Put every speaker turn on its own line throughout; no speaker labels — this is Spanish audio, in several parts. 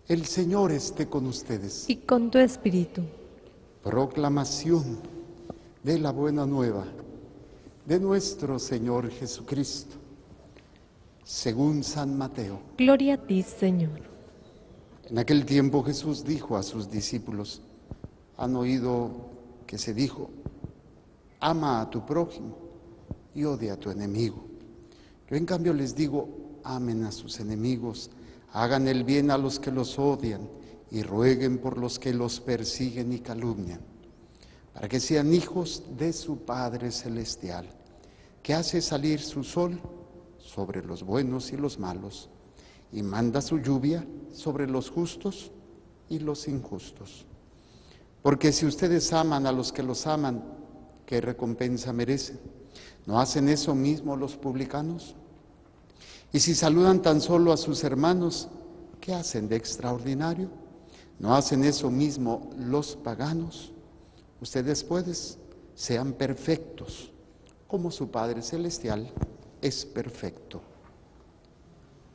El Señor esté con ustedes.
Y con tu espíritu.
Proclamación de la buena nueva de nuestro Señor Jesucristo, según San Mateo.
Gloria a ti, Señor.
En aquel tiempo Jesús dijo a sus discípulos: han oído que se dijo, ama a tu prójimo y odia a tu enemigo. Yo en cambio les digo, amen a sus enemigos, hagan el bien a los que los odian y rueguen por los que los persiguen y calumnian, para que sean hijos de su Padre Celestial, que hace salir su sol sobre los buenos y los malos, y manda su lluvia sobre los justos y los injustos. Porque si ustedes aman a los que los aman, ¿qué recompensa merecen? ¿No hacen eso mismo los publicanos? Y si saludan tan solo a sus hermanos, ¿qué hacen de extraordinario? ¿No hacen eso mismo los paganos? Ustedes pues sean perfectos, como su Padre Celestial es perfecto.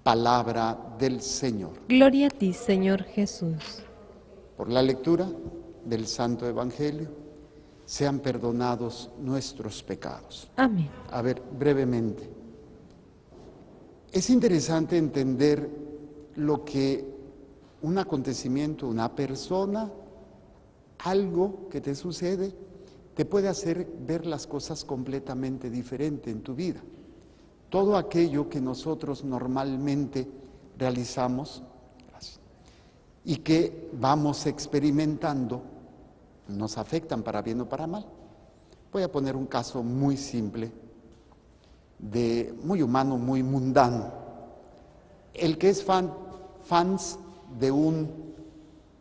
Palabra del Señor.
Gloria a ti, Señor Jesús.
Por la lectura del Santo Evangelio, sean perdonados nuestros pecados.
Amén.
A ver, brevemente. Es interesante entender lo que un acontecimiento, una persona, algo que te sucede, te puede hacer ver las cosas completamente diferente en tu vida. Todo aquello que nosotros normalmente realizamos y que vamos experimentando nos afectan para bien o para mal. Voy a poner un caso muy simple, muy humano, muy mundano. El que es fans de un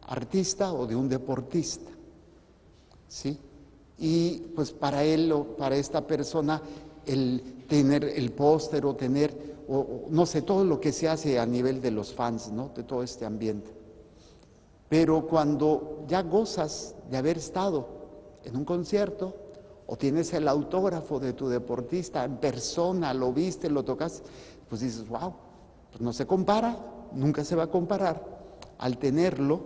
artista o de un deportista, ¿sí? Y pues para él o para esta persona el tener el póster o tener, o no sé, todo lo que se hace a nivel de los fans, ¿no? De todo este ambiente. Pero cuando ya gozas de haber estado en un concierto o tienes el autógrafo de tu deportista en persona, lo viste, lo tocaste, pues dices, wow, pues no se compara, nunca se va a comparar al tenerlo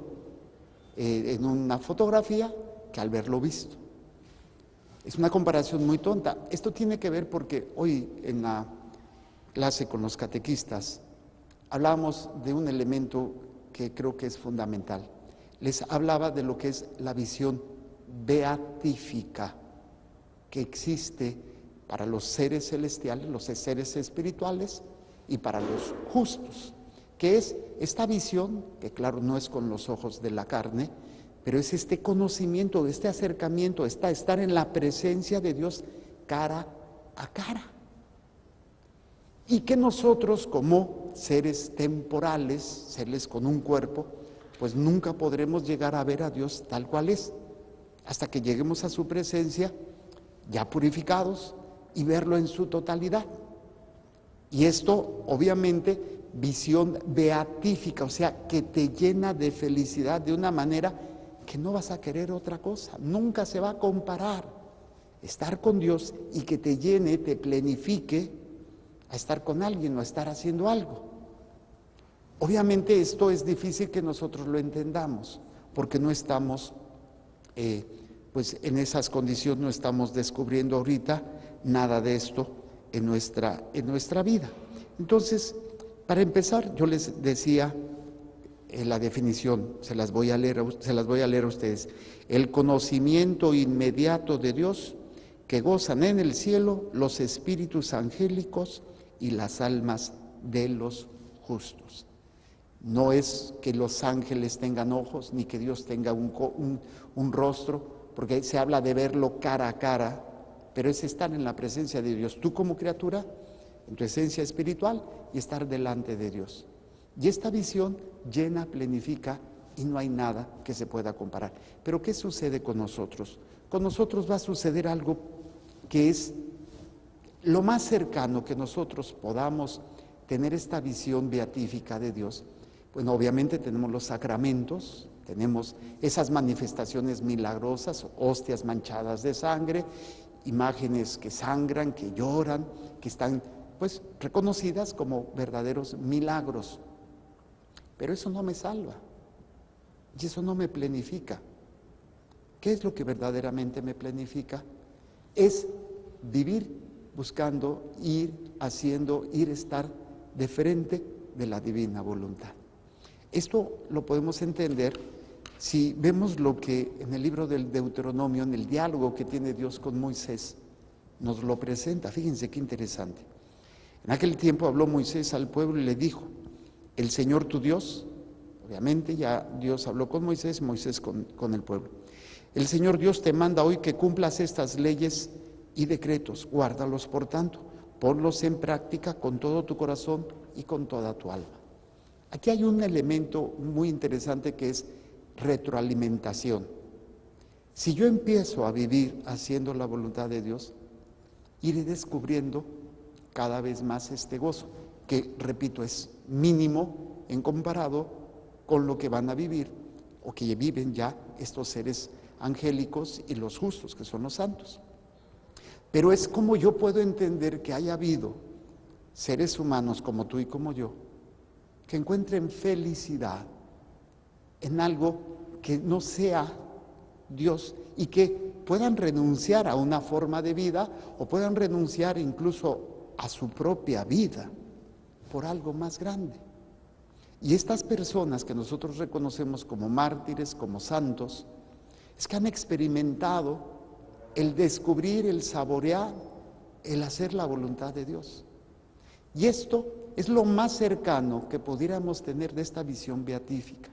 en una fotografía que al verlo visto. Es una comparación muy tonta. Esto tiene que ver porque hoy en la clase con los catequistas hablábamos de un elemento que creo que es fundamental. Les hablaba de lo que es la visión beatífica que existe para los seres celestiales, los seres espirituales y para los justos, que es esta visión, que claro no es con los ojos de la carne, pero es este conocimiento, este acercamiento, estar en la presencia de Dios cara a cara. Y que nosotros como seres temporales, seres con un cuerpo, pues nunca podremos llegar a ver a Dios tal cual es, hasta que lleguemos a su presencia ya purificados y verlo en su totalidad. Y esto obviamente visión beatífica, o sea, que te llena de felicidad de una manera que no vas a querer otra cosa, nunca se va a comparar estar con Dios y que te llene, te plenifique a estar con alguien o a estar haciendo algo. Obviamente esto es difícil que nosotros lo entendamos, porque no estamos pues en esas condiciones, no estamos descubriendo ahorita nada de esto en nuestra vida. Entonces, para empezar, yo les decía la definición, se las voy a leer a ustedes. El conocimiento inmediato de Dios que gozan en el cielo los espíritus angélicos y las almas de los justos. No es que los ángeles tengan ojos, ni que Dios tenga un rostro, porque se habla de verlo cara a cara, pero es estar en la presencia de Dios, tú como criatura, en tu esencia espiritual, y estar delante de Dios. Y esta visión llena, plenifica, y no hay nada que se pueda comparar. Pero ¿qué sucede con nosotros? Con nosotros va a suceder algo que es lo más cercano que nosotros podamos tener esta visión beatífica de Dios. Bueno, obviamente tenemos los sacramentos, tenemos esas manifestaciones milagrosas, hostias manchadas de sangre, imágenes que sangran, que lloran, que están pues reconocidas como verdaderos milagros. Pero eso no me salva. y eso no me plenifica. ¿Qué es lo que verdaderamente me plenifica? Es vivir buscando, ir haciendo, estar de frente de la divina voluntad. Esto lo podemos entender si vemos lo que en el libro del Deuteronomio, en el diálogo que tiene Dios con Moisés, nos lo presenta. Fíjense qué interesante. En aquel tiempo habló Moisés al pueblo y le dijo: el Señor tu Dios, obviamente ya Dios habló con Moisés, Moisés con el pueblo. El Señor Dios te manda hoy que cumplas estas leyes y decretos, guárdalos por tanto, ponlos en práctica con todo tu corazón y con toda tu alma. Aquí hay un elemento muy interesante que es retroalimentación. Si yo empiezo a vivir haciendo la voluntad de Dios, iré descubriendo cada vez más este gozo, que, repito, es mínimo en comparado con lo que van a vivir o que viven ya estos seres angélicos y los justos, que son los santos. Pero es como yo puedo entender que haya habido seres humanos como tú y como yo, que encuentren felicidad en algo que no sea Dios y que puedan renunciar a una forma de vida o puedan renunciar incluso a su propia vida por algo más grande. Y estas personas que nosotros reconocemos como mártires, como santos, es que han experimentado el descubrir, el saborear, el hacer la voluntad de Dios. Y esto es lo más cercano que pudiéramos tener de esta visión beatífica.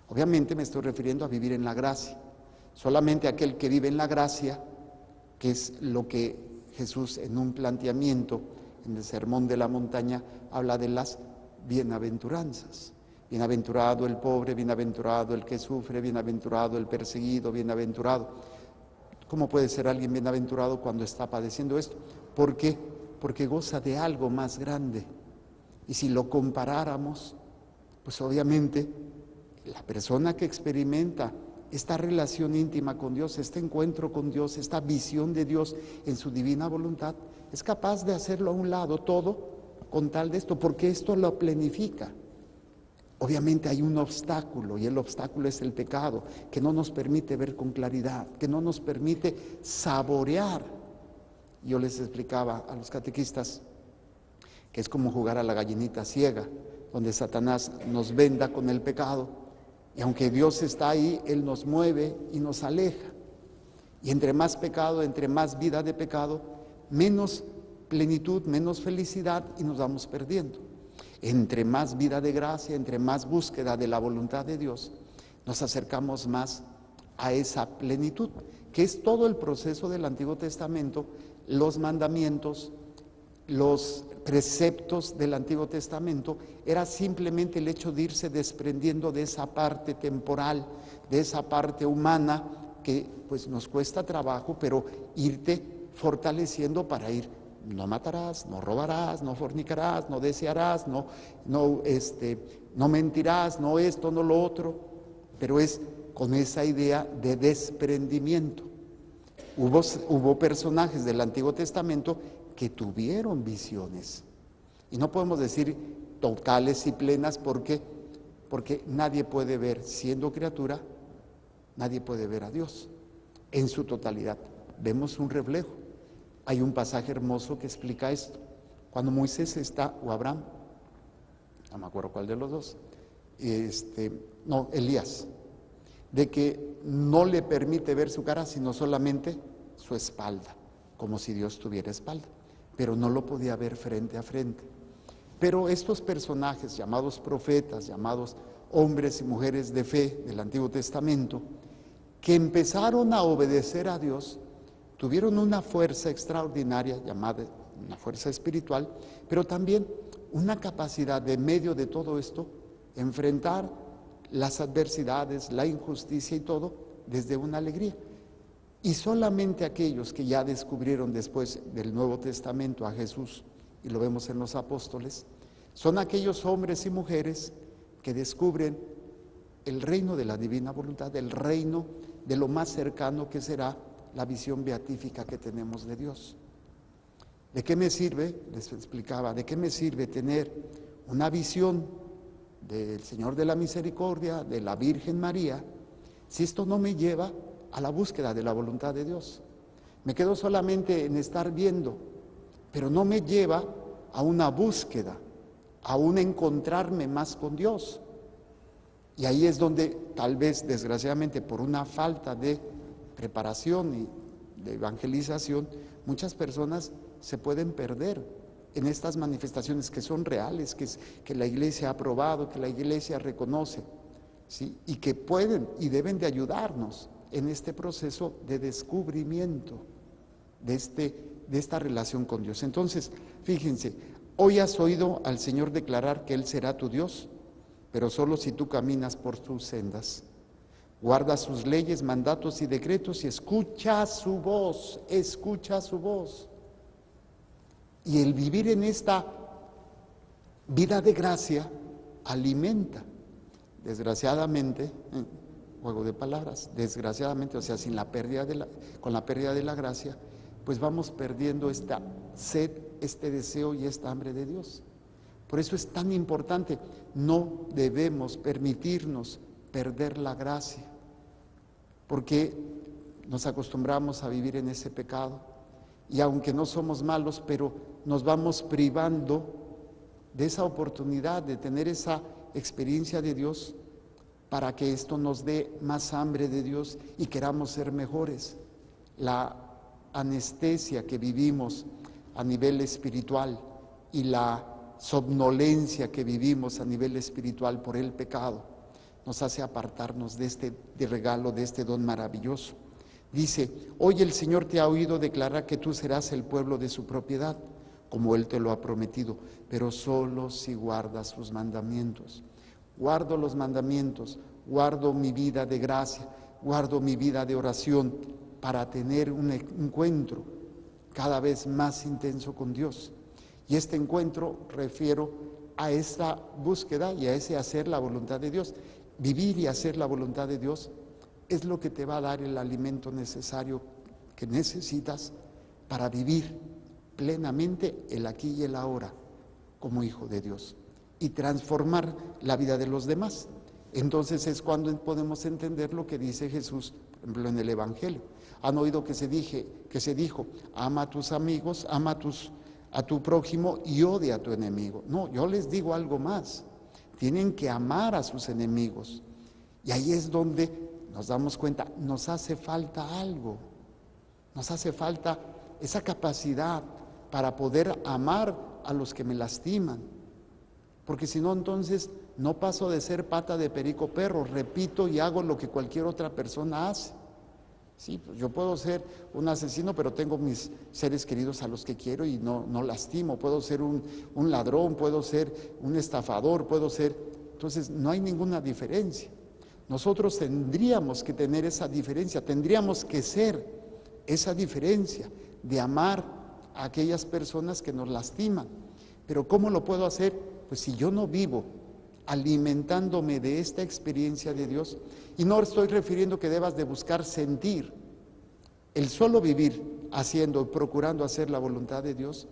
Obviamente me estoy refiriendo a vivir en la gracia. Solamente aquel que vive en la gracia, que es lo que Jesús en un planteamiento en el Sermón de la Montaña habla de las bienaventuranzas. Bienaventurado el pobre, bienaventurado el que sufre, bienaventurado el perseguido, bienaventurado. ¿Cómo puede ser alguien bienaventurado cuando está padeciendo esto? ¿Por qué? Porque goza de algo más grande. Y si lo comparáramos, pues obviamente la persona que experimenta esta relación íntima con Dios, este encuentro con Dios, esta visión de Dios en su divina voluntad, es capaz de hacerlo a un lado todo con tal de esto, porque esto lo planifica. Obviamente hay un obstáculo, y el obstáculo es el pecado, que no nos permite ver con claridad, que no nos permite saborear. Yo les explicaba a los catequistas que es como jugar a la gallinita ciega, donde Satanás nos venda con el pecado, y aunque Dios está ahí, Él nos mueve y nos aleja. Y entre más pecado, entre más vida de pecado, menos plenitud, menos felicidad, y nos vamos perdiendo. Entre más vida de gracia, entre más búsqueda de la voluntad de Dios, nos acercamos más a esa plenitud, que es todo el proceso del Antiguo Testamento, los mandamientos, los preceptos del Antiguo Testamento, era simplemente el hecho de irse desprendiendo de esa parte temporal, de esa parte humana, que pues nos cuesta trabajo, pero irte fortaleciendo para ir. No matarás, no robarás, no fornicarás, no desearás, no mentirás, no esto, no lo otro, pero es con esa idea de desprendimiento. Hubo personajes del Antiguo Testamento que tuvieron visiones, y no podemos decir totales y plenas, porque nadie puede ver, siendo criatura, nadie puede ver a Dios en su totalidad. Vemos un reflejo. Hay un pasaje hermoso que explica esto. Cuando Moisés está, o Abraham, no me acuerdo cuál de los dos, Elías, de que no le permite ver su cara, sino solamente su espalda, como si Dios tuviera espalda, pero no lo podía ver frente a frente. Pero estos personajes llamados profetas, llamados hombres y mujeres de fe del Antiguo Testamento, que empezaron a obedecer a Dios, tuvieron una fuerza extraordinaria, llamada una fuerza espiritual, pero también una capacidad de, medio de todo esto, enfrentar las adversidades, la injusticia y todo, desde una alegría. Y solamente aquellos que ya descubrieron después del Nuevo Testamento a Jesús, y lo vemos en los apóstoles, son aquellos hombres y mujeres que descubren el reino de la divina voluntad, el reino de lo más cercano que será la visión beatífica que tenemos de Dios. ¿De qué me sirve? Les explicaba, ¿de qué me sirve tener una visión del Señor de la Misericordia, de la Virgen María, si esto no me lleva a la búsqueda de la voluntad de Dios? Me quedo solamente en estar viendo, pero no me lleva a una búsqueda, a un encontrarme más con Dios. Y ahí es donde tal vez, desgraciadamente, por una falta de preparación y de evangelización, muchas personas se pueden perder en estas manifestaciones que son reales, que la Iglesia ha aprobado, que la Iglesia reconoce, ¿sí? Y que pueden y deben de ayudarnos en este proceso de descubrimiento de esta relación con Dios. Entonces, fíjense, hoy has oído al Señor declarar que Él será tu Dios, pero solo si tú caminas por sus sendas, guardas sus leyes, mandatos y decretos y escucha su voz, escucha su voz. Y el vivir en esta vida de gracia alimenta, desgraciadamente, juego de palabras, desgraciadamente, o sea, con la pérdida de la gracia, pues vamos perdiendo esta sed, este deseo y esta hambre de Dios. Por eso es tan importante, no debemos permitirnos perder la gracia, porque nos acostumbramos a vivir en ese pecado y aunque no somos malos, pero nos vamos privando de esa oportunidad de tener esa experiencia de Dios para que esto nos dé más hambre de Dios y queramos ser mejores. La anestesia que vivimos a nivel espiritual y la somnolencia que vivimos a nivel espiritual por el pecado nos hace apartarnos de regalo, de este don maravilloso. Dice, hoy el Señor te ha oído declarar que tú serás el pueblo de su propiedad, como Él te lo ha prometido, pero solo si guardas sus mandamientos. Guardo los mandamientos, guardo mi vida de gracia, guardo mi vida de oración para tener un encuentro cada vez más intenso con Dios. Y este encuentro refiero a esta búsqueda y a ese hacer la voluntad de Dios. Vivir y hacer la voluntad de Dios es lo que te va a dar el alimento necesario que necesitas para vivir plenamente el aquí y el ahora como hijo de Dios y transformar la vida de los demás. Entonces es cuando podemos entender lo que dice Jesús, por ejemplo, en el Evangelio. Han oído que se dijo, ama a tus amigos, ama a tu prójimo y odia a tu enemigo. No, yo les digo algo más. Tienen que amar a sus enemigos. Y ahí es donde nos damos cuenta, nos hace falta algo. Nos hace falta esa capacidad para poder amar a los que me lastiman. Porque si no, entonces no paso de ser pata de perico perro, repito y hago lo que cualquier otra persona hace. Sí, pues yo puedo ser un asesino, pero tengo mis seres queridos a los que quiero y no lastimo. Puedo ser un ladrón, puedo ser un estafador, Entonces no hay ninguna diferencia. Nosotros tendríamos que tener esa diferencia, tendríamos que ser esa diferencia de amar a aquellas personas que nos lastiman. Pero ¿cómo lo puedo hacer? Pues si yo no vivo alimentándome de esta experiencia de Dios, y no estoy refiriendo que debas de buscar sentir, el solo vivir haciendo, procurando hacer la voluntad de Dios,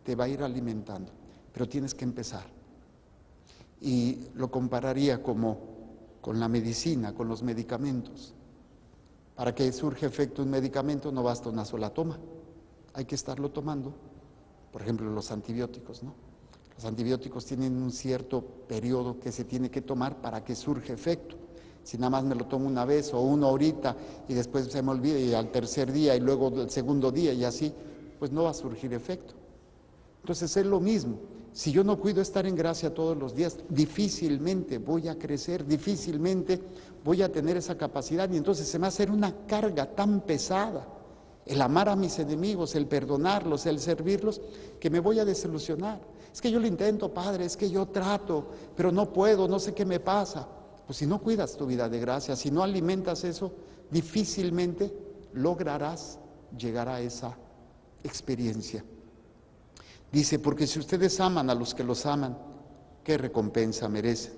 te va a ir alimentando, pero tienes que empezar. Y lo compararía como con la medicina, con los medicamentos. Para que surja efecto un medicamento no basta una sola toma, hay que estarlo tomando. Por ejemplo, los antibióticos, ¿no? Los antibióticos tienen un cierto periodo que se tiene que tomar para que surja efecto. Si nada más me lo tomo una vez o uno ahorita y después se me olvida y al tercer día y luego al segundo día y así, pues no va a surgir efecto. Entonces es lo mismo. Si yo no cuido estar en gracia todos los días, difícilmente voy a crecer, difícilmente voy a tener esa capacidad y entonces se me va a hacer una carga tan pesada el amar a mis enemigos, el perdonarlos, el servirlos, que me voy a desilusionar. Es que yo lo intento, Padre, es que yo trato, pero no puedo, no sé qué me pasa. Pues si no cuidas tu vida de gracia, si no alimentas eso, difícilmente lograrás llegar a esa experiencia. Dice, porque si ustedes aman a los que los aman, ¿qué recompensa merecen?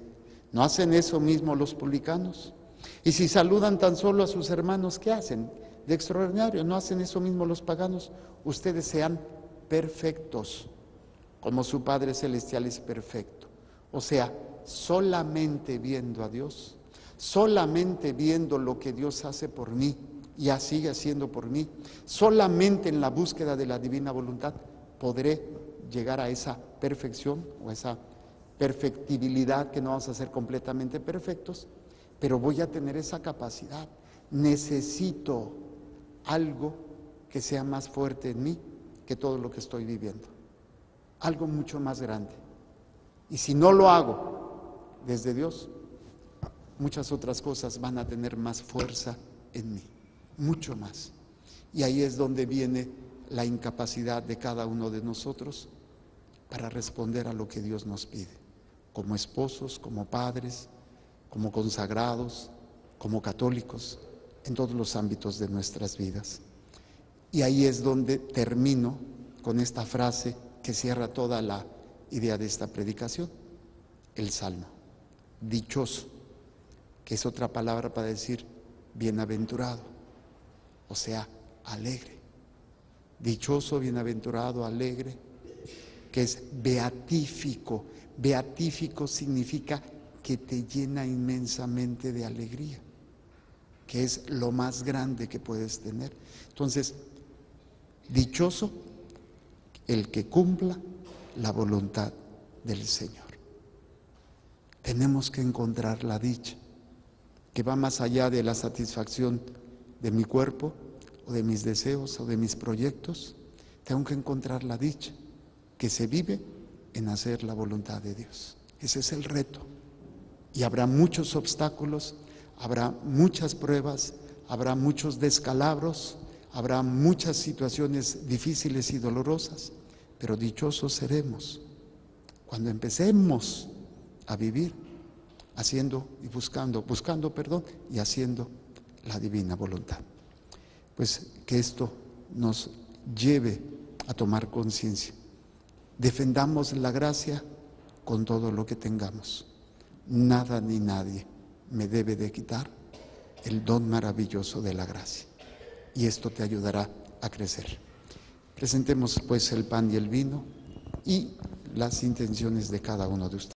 ¿No hacen eso mismo los publicanos? Y si saludan tan solo a sus hermanos, ¿qué hacen? De extraordinario, ¿no hacen eso mismo los paganos? Ustedes sean perfectos, como su Padre Celestial es perfecto. O sea, solamente viendo a Dios, solamente viendo lo que Dios hace por mí y sigue haciendo por mí, solamente en la búsqueda de la divina voluntad podré llegar a esa perfección o esa perfectibilidad, que no vamos a ser completamente perfectos, pero voy a tener esa capacidad. Necesito algo que sea más fuerte en mí que todo lo que estoy viviendo, algo mucho más grande. Y si no lo hago desde Dios, muchas otras cosas van a tener más fuerza en mí, mucho más. Y ahí es donde viene la incapacidad de cada uno de nosotros para responder a lo que Dios nos pide, como esposos, como padres, como consagrados, como católicos, en todos los ámbitos de nuestras vidas. Y ahí es donde termino con esta frase que cierra toda la idea de esta predicación, el Salmo. Dichoso, que es otra palabra para decir bienaventurado, o sea, alegre. Dichoso, bienaventurado, alegre, que es beatífico. Beatífico significa que te llena inmensamente de alegría, que es lo más grande que puedes tener. Entonces, dichoso el que cumpla la voluntad del Señor. Tenemos que encontrar la dicha, que va más allá de la satisfacción de mi cuerpo o de mis deseos o de mis proyectos. Tengo que encontrar la dicha que se vive en hacer la voluntad de Dios. Ese es el reto. Y habrá muchos obstáculos, habrá muchas pruebas, habrá muchos descalabros, habrá muchas situaciones difíciles y dolorosas, pero dichosos seremos cuando empecemos a vivir haciendo y buscando y haciendo la divina voluntad. Pues que esto nos lleve a tomar conciencia. Defendamos la gracia con todo lo que tengamos. Nada ni nadie me debe de quitar el don maravilloso de la gracia. Y esto te ayudará a crecer. Presentemos pues el pan y el vino y las intenciones de cada uno de ustedes.